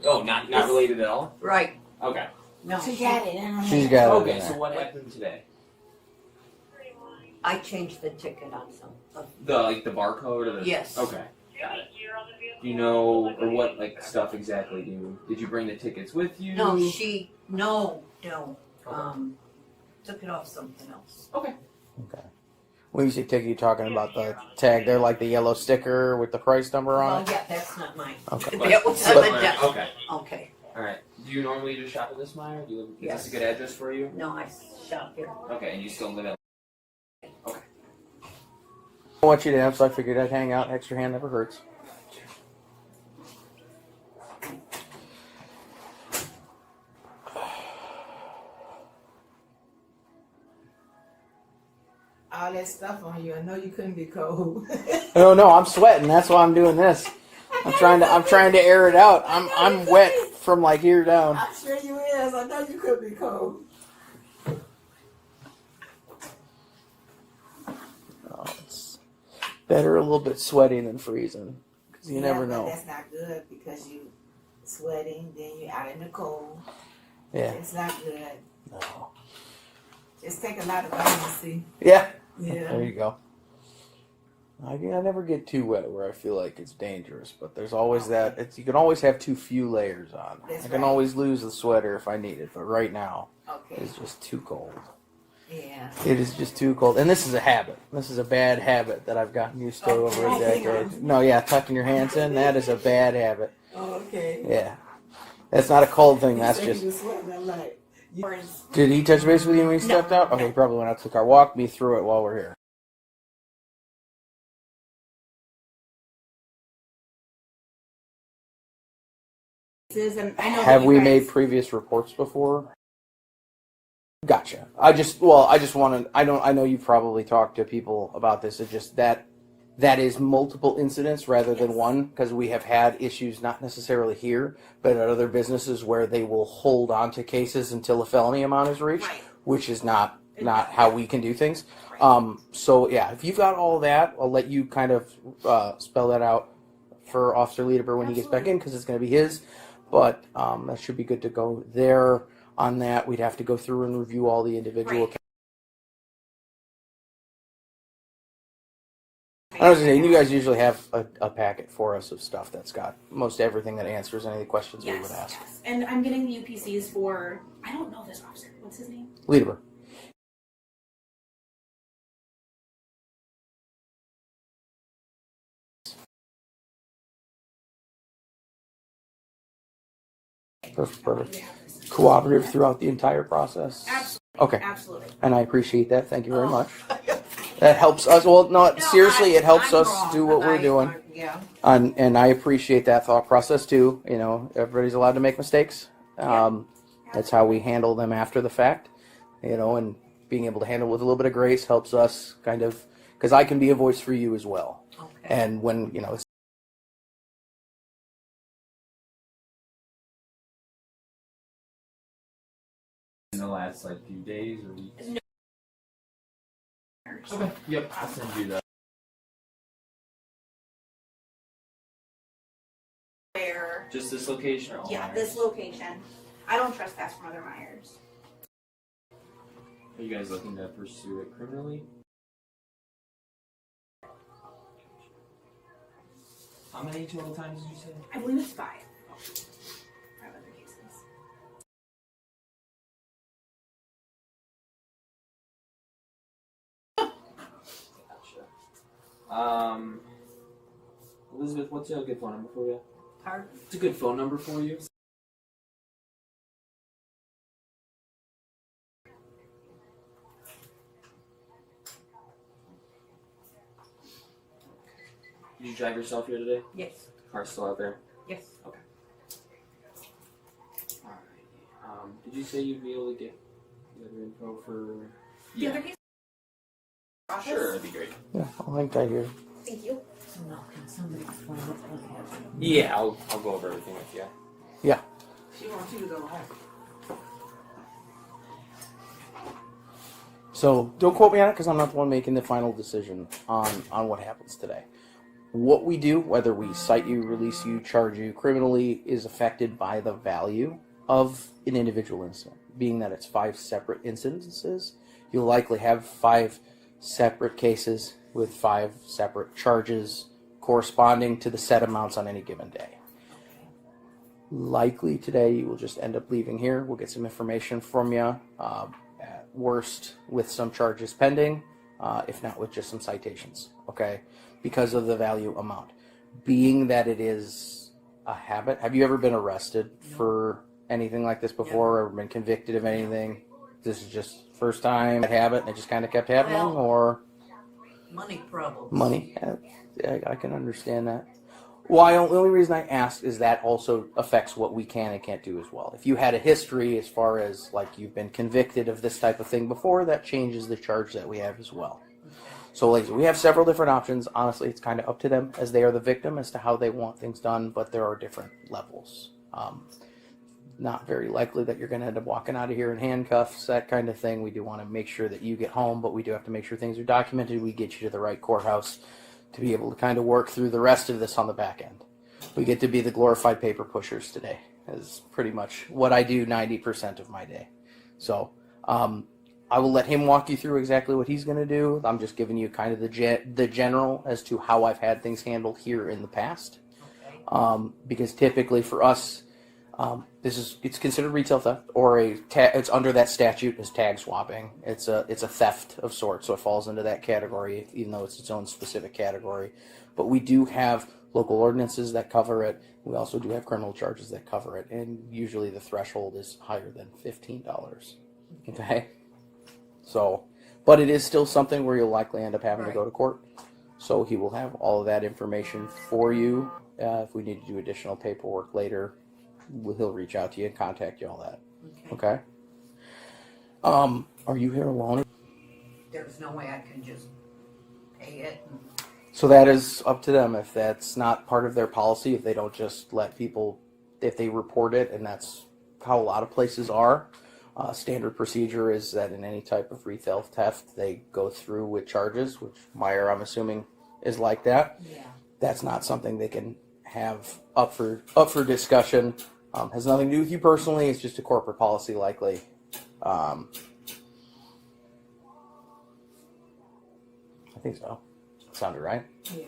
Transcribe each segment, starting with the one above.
Oh, not related at all? Right. Okay. No. She got it. She's got it. Okay, so what happened today? I changed the ticket on some. The barcode or the... Yes. Okay. Got it. Do you know, or what, stuff exactly did you bring the tickets with you? No, took it off something else. Okay. Okay. When you say ticket, you're talking about the tag. They're like the yellow sticker with the price number on it? Yeah, that's not mine. Okay. That was on the desk. Okay. Okay. Alright. Do you normally just shop at this Meijer? Is Yes. this a good address for you? No, I shop here. Okay, and you still live at... Okay. I want you to have, so I figured I'd hang out. Extra hand never hurts. All that stuff on you. I know you couldn't be cold. Oh no, I'm sweating. That's why I'm doing this. I'm trying to air it out. I'm wet from like here down. I'm sure you is. I know you could be cold. Oh, it's better a little bit sweating than freezing, because you never But know. that's not good because you sweating, then you're out in the cold. Yeah. It's not good. No. Just take a lot of vitamin C. Yeah. Yeah. There you go. I never get too wet where I feel like it's dangerous, but there's always that. You can always have too few layers on. That's I can right. always lose the sweater if I need it, but right now Okay. it's just too cold. Yeah. It is just too cold, and this is a habit. This is a bad habit that I've gotten used to over a decade. No, yeah, tucking your hands in, that is a bad habit. Oh, okay. Yeah, that's not a cold thing. You That's said just. you was sweating. I'm like, Did he touch base with you when he stepped out? Okay, he probably went out to the car. Walk me through it while we're here. And I know that Have you we guys- made previous reports before? Gotcha. I just want to. I know you probably talked to people about this. It's just that is multiple incidents rather than Yes. one, because we have had issues not necessarily here, but at other businesses where they will hold on to cases until a felony amount is reached, Right. which is not how we can do things. Right. So yeah, if you've got all that, I'll let you kind of spell that out for Officer Liederber when he gets back in, because it's going to be his. But that should be good to go there. On that, we'd have to go through and review all the individual. Right. I was saying, you guys usually have a packet for us of stuff that's got most everything that answers any of the questions we would ask. Yes. And I'm getting the UPCs for, I don't know this officer. What's his name? Liederber. Perfect. Yeah. Cooperative throughout the entire process. Absolutely. Okay. Absolutely. And I appreciate that. Thank you very Oh. much. That helps us. Well, no, seriously, it helps I'm us wrong, do what but we're doing. Yeah. And I appreciate that thought process too. You know, everybody's allowed to make mistakes. That's how we handle them after the fact. You know, and being able to handle it with a little bit of grace helps us kind of, because I can be a voice for you as well. Okay. And when, you know, it's In the last few days or weeks? No. Okay. Yep. I'll send you the... Where, Just this location or all yeah, Meijers? this location. I don't trespass from other Meijers. Are you guys looking to pursue it criminally? How many total times did you say? I believe it's 5. 5 other cases. Gotcha. Elizabeth, what's a good phone number for you? Pardon? It's a good phone number for you. Did you drive yourself here today? Yes. Car's still out there? Yes. Okay. Alright. Did you say you'd be able to get the other info for... The other case? Sure, that'd be great. yeah, I'll link that here. Thank you. No, can somebody explain what's happening? Yeah, I'll go over everything with you. Yeah. She wants you to go home. So don't quote me on it because I'm not the one making the final decision on what happens today. what we do, whether we cite you, release you, charge you criminally, is affected by the value of an individual incident. Being that it's 5 separate instances, you'll likely have 5 separate cases with 5 separate charges corresponding to the set amounts on any given day. Likely today you will just end up leaving here. We'll get some information from you, at worst with some charges pending, if not with just some citations, okay? Because of the value amount. Being that it is a habit, have you ever been arrested for anything like this before, or been convicted of anything? This is just first time habit and it just kind of kept happening, Well, or? Money problems. Money, yeah, I can understand that. Well, the only reason I ask is that also affects what we can and can't do as well. If you had a history as far as like you've been convicted of this type of thing before, that changes the charge that we have as well. So like we have several different options. Honestly, it's kind of up to them as they are the victim as to how they want things done, but there are different levels. Not very likely that you're going to end up walking out of here in handcuffs, that kind of thing. We do want to make sure that you get home, but we do have to make sure things are documented. We get you to the right courthouse to be able to kind of work through the rest of this on the back end. We get to be the glorified paper pushers today, is pretty much what I do 90% of my day. So I will let him walk you through exactly what he's going to do. I'm just giving you kind of the general as to how I've had things handled here in the past. Okay. Because typically for us, it's considered retail theft, or it's under that statute as tag swapping. It's a theft of sorts, so it falls into that category, even though it's its own specific category. But we do have local ordinances that cover it. We also do have criminal charges that cover it, and usually the threshold is higher than $15. Okay, so, but it is still something where you'll likely end up having to go to court. So he will have all of that information for you. If we need to do additional paperwork later, he'll reach out to you and contact you, all that. Okay? Are you here alone? There's no way I can just pay it. So that is up to them. If that's not part of their policy, if they don't just let people, if they report it, and that's how a lot of places are, standard procedure is that in any type of retail theft, they go through with charges, which Meijer, I'm assuming, is like that. Yeah. That's not something they can have up for discussion. Has nothing to do with you personally. It's just a corporate policy, likely. I think so. Sounded right. Yeah.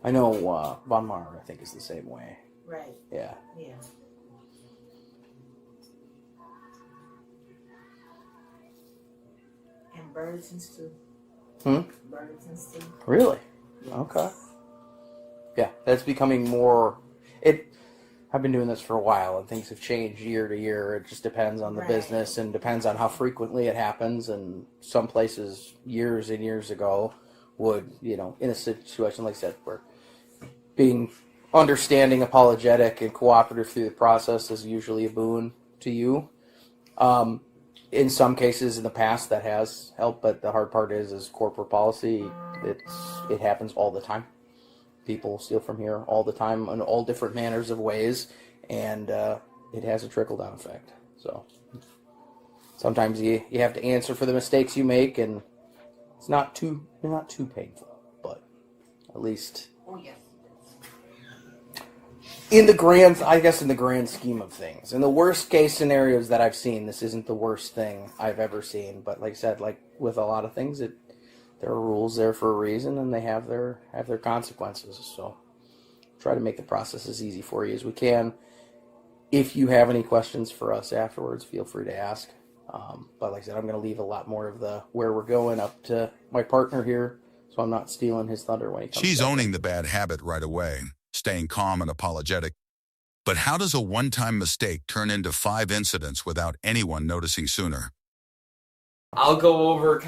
I know Von Mar, I think, is the same way. Right. Yeah. Yeah. And Burlington's too. Burlington's too. Really? Yes. Okay. Yeah, that's becoming more. I've been doing this for a while, and things have changed year to year. It just depends on the Right. business and depends on how frequently it happens. And some places, years and years ago, would, in a situation like that, where being understanding, apologetic, and cooperative through the process is usually a boon to you. In some cases in the past, that has helped, but the hard part is corporate policy. It happens all the time. People steal from here all the time in all different manners of ways, and it has a trickle-down effect. So sometimes you have to answer for the mistakes you make, and it's not too painful, but at least Oh, yes. in the grand scheme of things, in the worst case scenarios that I've seen, this isn't the worst thing I've ever seen. But like I said, like with a lot of things, there are rules there for a reason, and they have their consequences. So try to make the process as easy for you as we can. If you have any questions for us afterwards, feel free to ask. But like I said, I'm going to leave a lot more of the where we're going up to my partner here, so I'm not stealing his thunder when he comes. She's back. owning the bad habit right away, staying calm and apologetic. But how does a one-time mistake turn into 5 incidents without anyone noticing sooner? I'll go over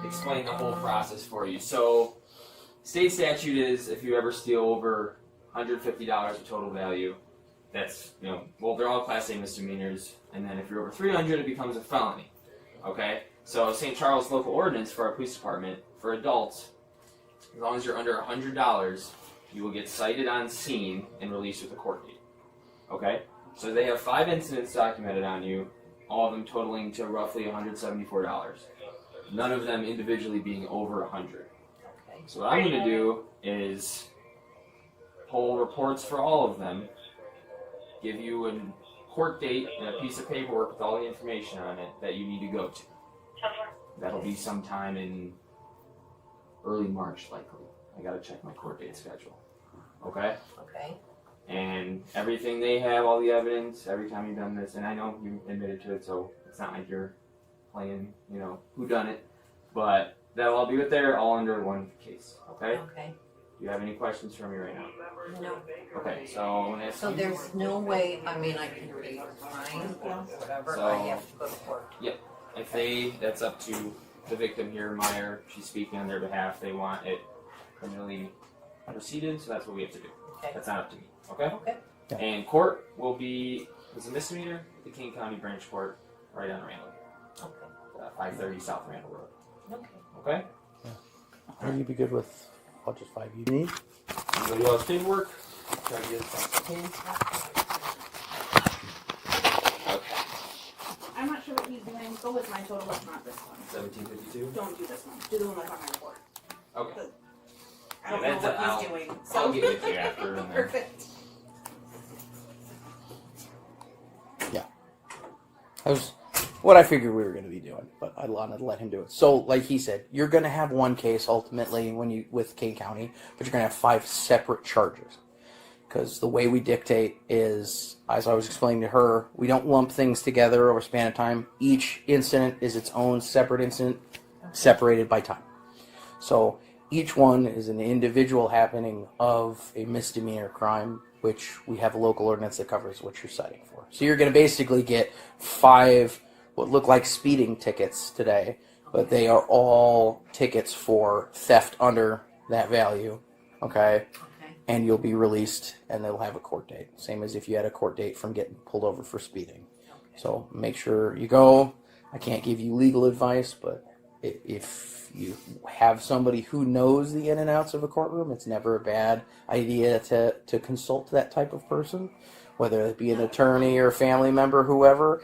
explain the whole process for you. So, state statute is if you ever steal over $150 of total value, that's, they're all Class A misdemeanors, and then if you're over 300, it becomes a felony. Okay? So, St. Charles local ordinance for our police department, for adults, as long as you're under $100, you will get cited on scene and released with a court date. Okay? So they have 5 incidents documented on you, all of them totaling to roughly $174. None of them individually being over 100. Okay. So what I'm going to do is pull reports for all of them, give you a court date and a piece of paperwork with all the information on it that you need to go to. That'll be sometime in early March, likely. I got to check my court date schedule. Okay? Okay. And everything they have, all the evidence, every time you've done this, and I know you admitted to it, so it's not like you're playing, who done it, but that'll all be there, all under one case, okay? Okay. Do you have any questions for me right now? No. Okay, so I'm gonna ask So you. there's no way, I mean, I can be fine or whatever, So- I have to go to court. If that's up to the victim here, Meijer, she's speaking on their behalf, they want it criminally proceeded, so that's what we have to do. Okay. That's not up to me, okay? Okay. Yeah. And court will be, it's a misdemeanor, the King County Branch Court, right on Randall, Okay. 530 South Randall Road, Okay. okay? Will you be good with just 5 you need? Anybody else paperwork? Try to get it. Okay. I'm not sure what he's doing. Go with my total, if not this one. 1752. Don't do this one. Do the one that's on my report. Okay. I don't Yeah, know that's what he's doing. So I'll get it to you after. And then, perfect. What I figured we were going to be doing, but I wanted to let him do it. So, like he said, you're going to have one case ultimately with King County, but you're going to have 5 separate charges. Because the way we dictate is, as I was explaining to her, we don't lump things together over a span of time. Each incident is its own separate incident, separated by time. So each one is an individual happening of a misdemeanor crime, which we have a local ordinance that covers what you're citing for. So you're going to basically get 5 what look like speeding tickets today, but they are all tickets for theft under that value, okay? Okay. And you'll be released, and they'll have a court date. Same as if you had a court date from getting pulled over for speeding. Okay. So make sure you go. I can't give you legal advice, but if you have somebody who knows the in and outs of a courtroom, it's never a bad idea to consult that type of person, whether it be an attorney or a family member, whoever.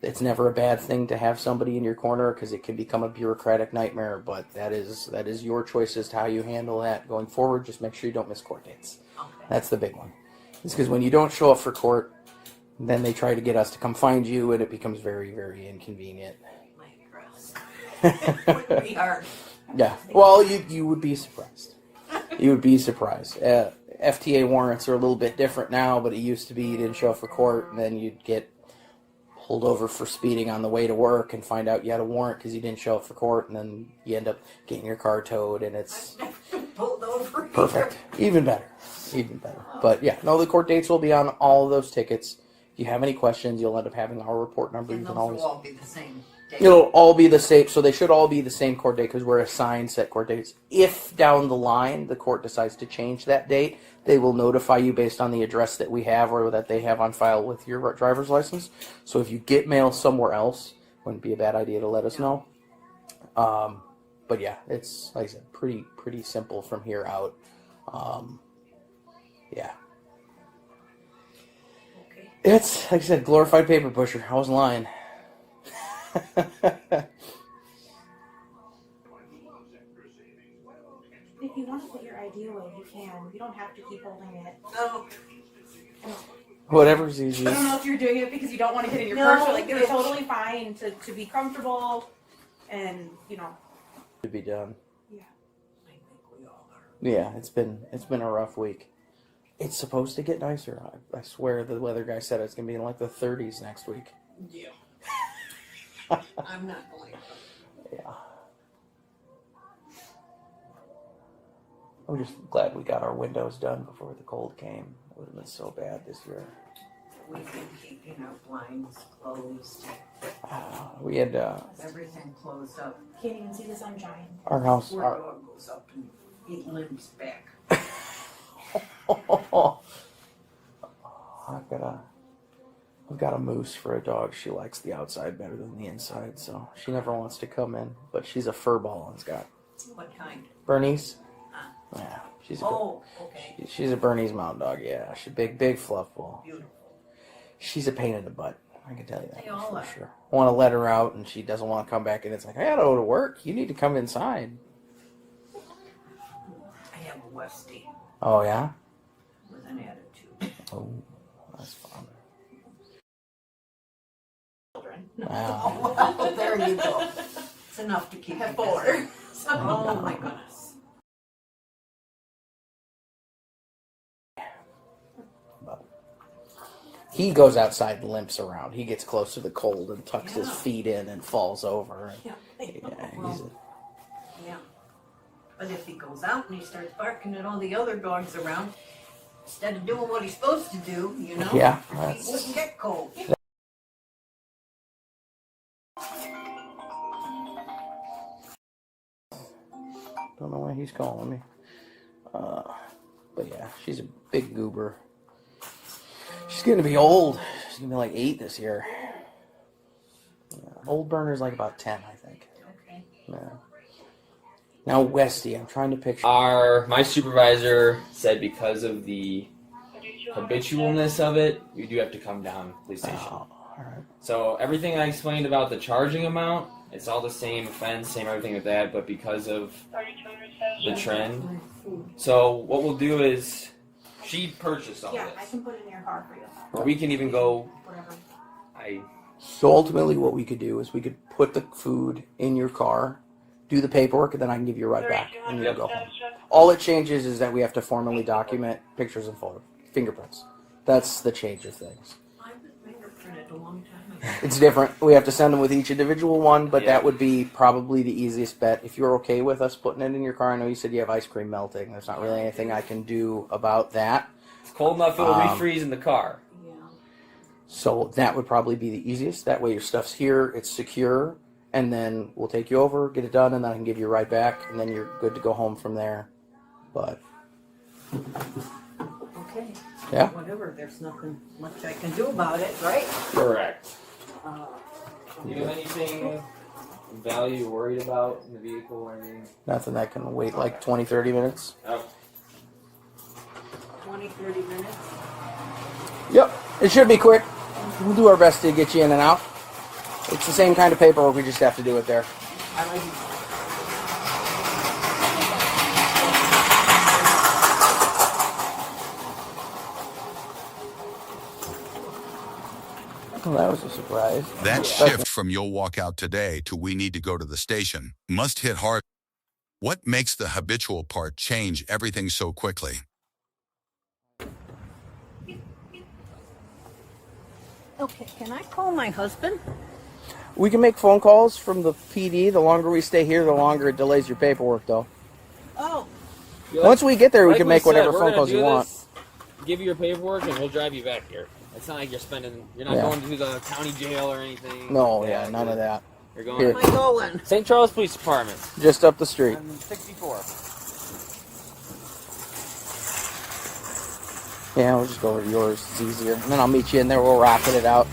It's never a bad thing to have somebody in your corner because it can become a bureaucratic nightmare, but that is your choice as to how you handle that going forward. Just make sure you don't miss court dates. Okay. That's the big one. It's because when you don't show up for court, then they try to get us to come find you, and it becomes very, very inconvenient. My address. Would be hard. Yeah. Well, you would be surprised. You would be surprised. FTA warrants are a little bit different now, but it used to be you didn't show up for court, and then you'd get pulled over for speeding on the way to work and find out you had a warrant because you didn't show up for court, and then you end up getting your car towed, and it's Pulled over. perfect. Even better. Even better. But yeah, no, the court dates will be on all of those tickets. If you have any questions, you'll end up having our report number. And You those can always. will all be the same day. It'll all be the same, so they should all be the same court date because we're assigned set court dates. If down the line the court decides to change that date, they will notify you based on the address that we have or that they have on file with your driver's license. So if you get mail somewhere else, wouldn't be a bad idea to let us know. But yeah, it's, like I said, pretty simple from here out. Yeah. Okay. It's, like I said, glorified paper pusher. I wasn't lying. If you want to put your ID away, you can. You don't have to keep holding it. No. Whatever's I easiest. don't know if you're doing it because you don't want to get in your No, purse. Or like it's it's- totally fine to be comfortable, and To be done. I think we all are. Yeah, it's been a rough week. It's supposed to get nicer. I swear the weather guy said it's gonna be in like the 30s next week. Yeah. I'm not going. Yeah. I'm just glad we got our windows done before the cold came. It would have been so bad this year. We've been keeping our blinds closed. We had Everything closed up. can't even see the sunshine. our house. Poor dog goes up and he limps back. I've got a moose for a dog. She likes the outside better than the inside, so she never wants to come in. But she's a fur ball and Scott. What kind? Bernese. Yeah, she's a Oh, okay. she's a Bernese mountain dog. Yeah, she's big fluff ball. Beautiful. She's a pain in the butt. I can tell you that They all for are. sure. I want to let her out, and she doesn't want to come back. And it's like, I gotta go to work. You need to come inside. Westie Oh yeah. with an attitude. Oh, that's fun. Children. Wow. There you go. It's enough to keep you busy. Oh my goodness. He goes outside and limps around. He gets close to the cold and tucks his feet in and falls over. Yeah. Yeah, Yeah. But if he goes out and he starts barking at all the other dogs around, instead of doing what he's supposed to do, you know, Yeah, he wouldn't get cold. Don't know why he's calling me. But yeah, she's a big goober. She's gonna be old. She's gonna be like 8 this year. Yeah, old Burner's like about 10, I think. Okay. Yeah. Now Westie, I'm trying to picture. My supervisor said because of the habitualness of it, you do have to come down police station. Oh, all right. So everything I explained about the charging amount, it's all the same offense, same everything with that, but because of the trend. So what we'll do is, she purchased all Yeah, I this. can put it in your car for you. Or we can even go, Whatever. So ultimately, what we could do is we could put the food in your car, do the paperwork, and then I can give you a ride back, and you can go home. All it changes is that we have to formally document pictures and fingerprints. That's the change of things. I was fingerprinted a long time ago. It's different. We have to send them with each individual one, but Yeah. that would be probably the easiest bet. If you're okay with us putting it in your car, I know you said you have ice cream melting. There's not really anything I can do about that. it's cold enough it'll refreeze in the car. Yeah. So that would probably be the easiest. That way your stuff's here, it's secure, and then we'll take you over, get it done, and then I can give you a ride back, and then you're good to go home from there. But Okay. yeah, Whatever. There's nothing much I can do about it, right? Correct. Uh, Do you have anything of value you're worried about in the vehicle or anything? nothing that can wait like 20, 30 minutes. Oh, 20, 30 minutes. Yep, it should be quick. We'll do our best to get you in and out. It's the same kind of paperwork, we just have to do it there. Well, that was a surprise. That shift from you'll walk out today to we need to go to the station must hit hard. What makes the habitual part change everything so quickly? Okay, can I call my husband? We can make phone calls from the PD. The longer we stay here, the longer it delays your paperwork, though. Oh, Once we get there, we like can we make whatever said, we're phone gonna calls you do want. this, give you your paperwork, and we'll drive you back here. It's not like you're not Yeah. going to the county jail or anything. No, like yeah, that. none of that. You're going Here. where am I going? St. Charles Police Department. Just up the street. On 64. Yeah, we'll just go over to yours. It's easier. And then I'll meet you in there. We'll rocket it out.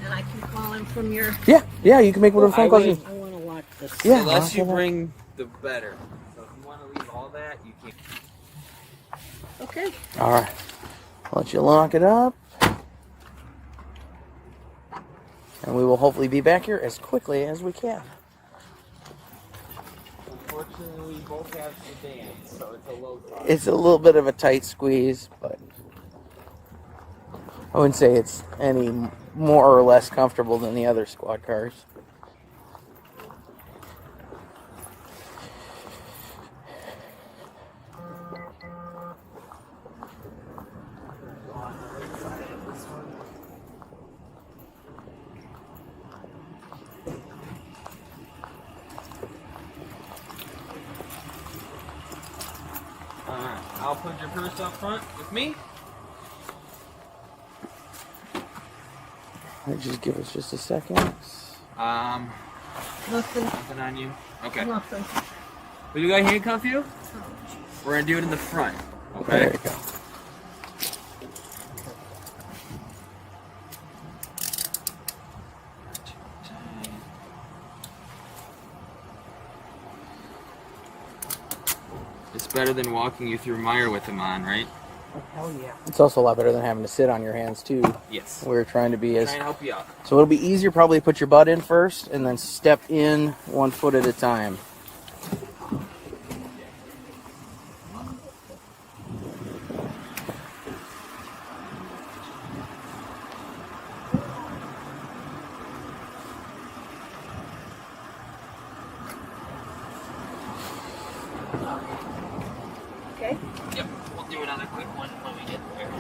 And I can call him from your... Yeah, you can make whatever phone calls you. I want to watch this. Yeah. The less you okay. bring, the better. So if you want to leave all that, you can. Okay. All right. I'll let you lock it up. And we will hopefully be back here as quickly as we can. Unfortunately, we both have sedans, so it's a low cost. It's a little bit of a tight squeeze, but I wouldn't say it's any more or less comfortable than the other squad cars. Alright, I'll put your purse up front with me. Just give us just a second. Nothing. Nothing on you. Okay. Nothing. Will you guys handcuff you? We're gonna do it in the front. There Okay. you go. It's better than walking you through Meijer with them on, right? Hell yeah. It's also a lot better than having to sit on your hands too. Yes. We're trying to be as Trying to help you out. so it'll be easier probably to put your butt in first and then step in 1 foot at a time. Okay. Yep, we'll do another quick one when we get there.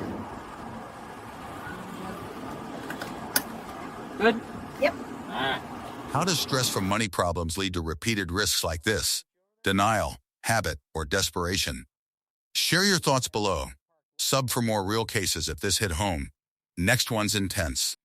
Good? Yep. Alright. How does stress from money problems lead to repeated risks like this? Denial, habit, or desperation? Share your thoughts below. Sub for more real cases if this hit home. Next one's intense.